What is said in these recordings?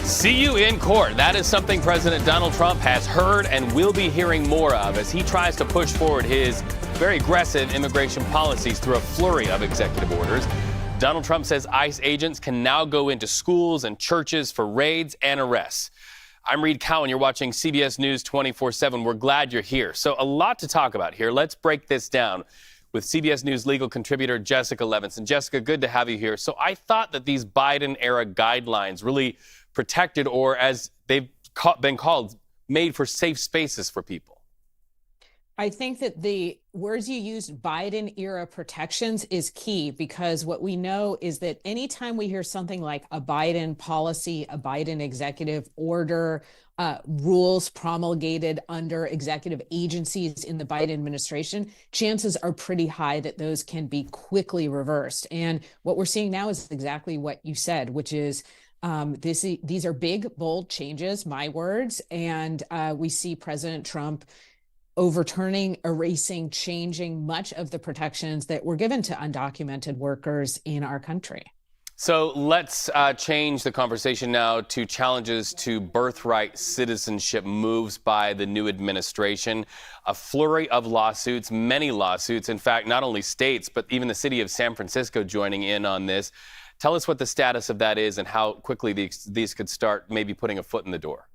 See you in court. That is something President Donald Trump has heard and will be hearing more of as he tries to push forward his very aggressive immigration policies through a flurry of executive orders. Donald Trump says ICE agents can now go into schools and churches for raids and arrests. I'm Reed Cowan. You're watching CBS News 24/7. We're glad you're here. So a lot to talk about here. Let's break this down with CBS News legal contributor Jessica Levinson. Jessica, good to have you here. So I thought that these Biden-era guidelines really protected, or as they've been called, made for safe spaces for people. I think that the words you used, Biden-era protections, is key, because what we know is that anytime we hear something like a Biden policy, a Biden executive order, rules promulgated under executive agencies in the Biden administration, chances are pretty high that those can be quickly reversed. And what we're seeing now is exactly what you said, which is these are big, bold changes, my words, and we see President Trump overturning, erasing, changing much of the protections that were given to undocumented workers in our country. So let's change the conversation now to challenges to birthright citizenship moves by the new administration. A flurry of lawsuits, many lawsuits. In fact, not only states, but even the city of San Francisco joining in on this. Tell us what the status of that is and how quickly these could start maybe putting a foot in the door.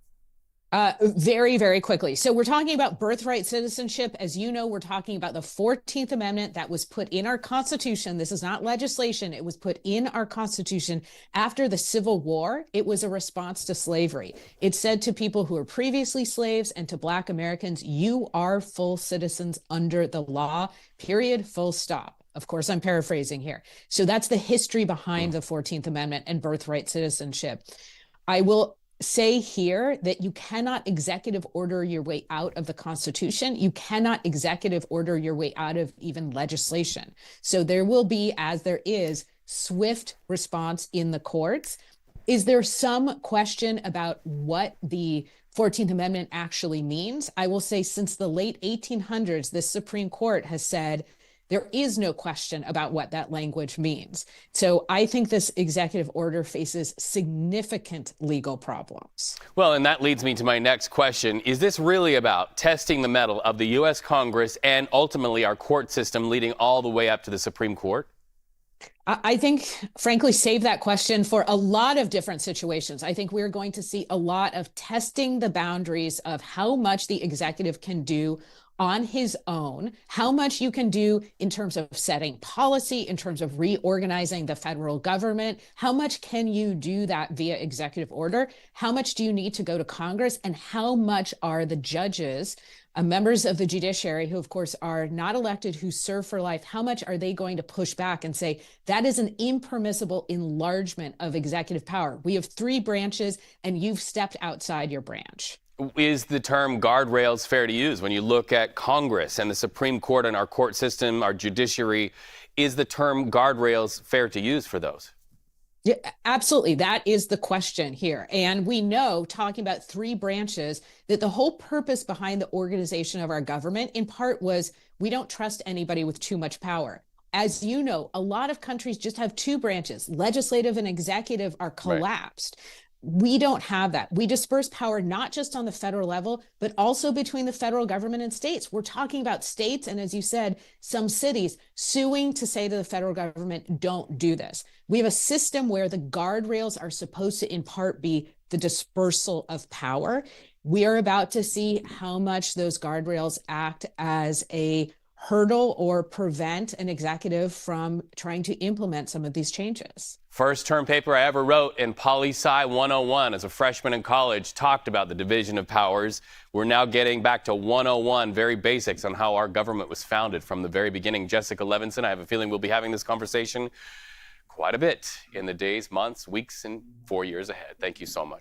Very, very quickly. So we're talking about birthright citizenship. As you know, we're talking about the 14th Amendment that was put in our Constitution. This is not legislation. It was put in our Constitution after the Civil War. It was a response to slavery. It said to people who were previously slaves and to Black Americans, you are full citizens under the law, period, full stop. Of course, I'm paraphrasing here. So that's the history behind the 14th Amendment and birthright citizenship. I will say here that you cannot executive order your way out of the Constitution. You cannot executive order your way out of even legislation. So there will be, as there is, swift response in the courts. Is there some question about what the 14th Amendment actually means? I will say since the late 1800s, the Supreme Court has said there is no question about what that language means. So I think this executive order faces significant legal problems. Well, and that leads me to my next question. Is this really about testing the mettle of the U.S. Congress and ultimately our court system leading all the way up to the Supreme Court? I think, frankly, save that question for a lot of different situations. I think we're going to see a lot of testing the boundaries of how much the executive can do on his own, how much you can do in terms of setting policy, in terms of reorganizing the federal government. How much can you do that via executive order? How much do you need to go to Congress? And how much are the judges, members of the judiciary, who of course are not elected, who serve for life, how much are they going to push back and say that is an impermissible enlargement of executive power? We have three branches and you've stepped outside your branch. Is the term guardrails fair to use when you look at Congress and the Supreme Court and our court system, our judiciary? Is the term guardrails fair to use for those? Yeah, absolutely. That is the question here. And we know, talking about three branches, that the whole purpose behind the organization of our government, in part, was we don't trust anybody with too much power. As you know, a lot of countries just have two branches, legislative and executive, are collapsed. Right. We don't have that. We disperse power not just on the federal level, but also between the federal government and states. We're talking about states, and as you said, some cities suing to say to the federal government, don't do this. We have a system where the guardrails are supposed to, in part, be the dispersal of power. We are about to see how much those guardrails act as a hurdle or prevent an executive from trying to implement some of these changes. First term paper I ever wrote in Poli-Sci 101 as a freshman in college talked about the division of powers. We're now getting back to 101, very basics on how our government was founded from the very beginning. Jessica Levinson, I have a feeling we'll be having this conversation quite a bit in the days, months, weeks, and 4 years ahead. Thank you so much.